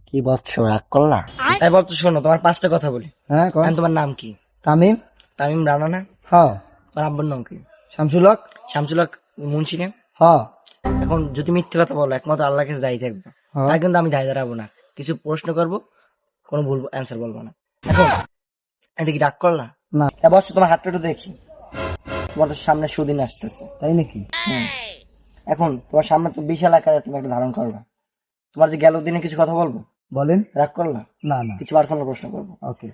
কি বলছো, রাগ করলা? তাই বলছো, শোনো তোমার পাঁচটা কথা বলি। হ্যাঁ কোন? তোমার নাম কি? তামিম। তামিম রানা না? হ্যাঁ। তোমার আব্বুর নাম কি? শামসুল হক। শামসুল হক মুন্সি না? হ্যাঁ। এখন যদি মিথ্যে কথা বলো, একমাত্র আল্লাহকে দায়ী থাকবে। হ্যাঁ। তাই কিন্তু আমি দায়ী দাঁড়াবো না। কিছু প্রশ্ন করবো, কোনো ভুল অ্যান্সার বলবো না। এখন এদিকে রাগ করলা? না। তা বসছো, তোমার হাতটা একটু দেখি। তোমার তো সামনে সুদিন আসতেছে। তাই নাকি? এখন তোমার সামনে তো বিশাল আকারে তুমি একটা ধারণ করবা। তোমার যে গেল দিনে কিছু কথা বলবো, বলেন। রাগ করলা? না না। কিছু পার্সোনাল প্রশ্ন করবো। ওকে।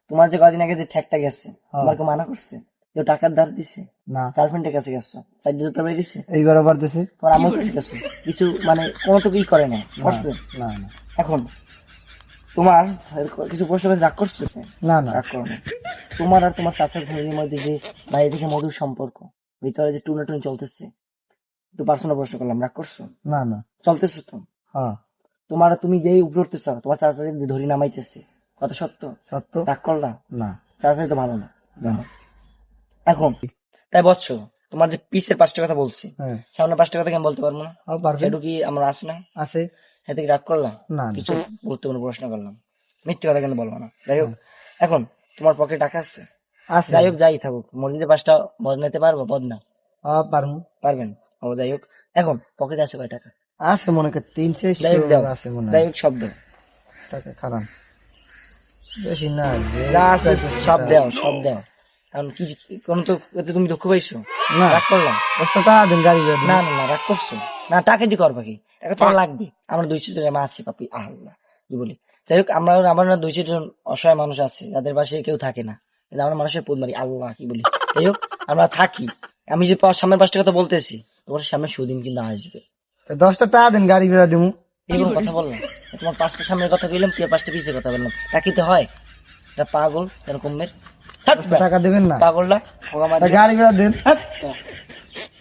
তোমার যে কদিন আগে যে ঠেকটা গেছে, হ্যাঁ। তোমাকে মানা করছে? কেউ টাকার ধার দিছে? না। গার্লফ্রেন্ডের কাছে গেছো, 4 বাড়ি দিছে? এইবার আবার দিছে? তোমার আম্মুর কাছে গেছো, কিছু মানে কোনো তো কি করে না, করছে? না না এখন তোমার কিছু প্রশ্ন করে রাগ করছে? না না। রাগ করো না। তোমার আর তোমার চাচার ফ্যামিলির মধ্যে যে বাইরে থেকে মধুর সম্পর্ক, ভিতরে যে টুনাটুনি চলতেছে, একটু পার্সোনাল প্রশ্ন করলাম, রাগ করছো? না না। চলতেছে তো? হ্যাঁ তোমার তুমি যেই উপরে উঠতে চাও, তোমার চাচা যে ধরি নামাইতেছে, কত সত্য? সত্য। রাগ করলা? না চাচাই তো ভালো না। না। এখন তাই বলছো, তোমার যে পিসের পাঁচটা কথা বলছি, হ্যাঁ। সামনে পাঁচটা কথা কেন বলতে পারবো না? পারবেন। সেটু কি আমরা আছে না? আছে। এতে কি রাগ করলাম? না না। কিছু গুরুত্বপূর্ণ প্রশ্ন করলাম, মিথ্যে কথা কেন বলবো না? যাই হোক, এখন তোমার পকেটে টাকা আছে? আছে। যাই হোক, যাই থাকুক, মসজিদে পাঁচটা বদলাতে পারবো? বদনা পারবো। পারবেন? ও যাই হোক, এখন পকেটে আছে কয় টাকা? আছে মনে কর 300 যাই হোক দাও, আছে মনে যাই হয়। হোক সব দাও। টাকা খারাপ বেশি না। যা আছে সব দাও, সব দাও। কারণ কি কোন তো এতে তুমি দুঃখ পাইছো? না। রাগ করলাম? 10 টাকা দিন গাড়ি বের দিন। না না না, রাগ করছো? না, টাকা দিয়ে করবা কি? টাকা তোমার লাগবে। আমরা 200 জন আছি পাপি, আল্লাহ কি বলি। যাই হোক, আমরা 200 জন অসহায় মানুষ আছে যাদের বাসায় কেউ থাকে না, কিন্তু আমরা মানুষের পোদ মারি, আল্লাহ কি বলি। যাই হোক, আমরা থাকি। আমি যে সামনের পাঁচটা কথা বলতেছি, তোমার সামনে সুদিন কিন্তু আসবে। 10 টাকা দিন গাড়ি বের দিমু। এরকম কথা বললাম? তোমার পাঁচটা সামনের কথা কইলাম, কে পাঁচটা পিছের কথা বললাম? টাকিতে হয়? এটা পাগল এরকমের। 10 টাকা দিবেন না? পাগলটা গাড়ি বের দিন।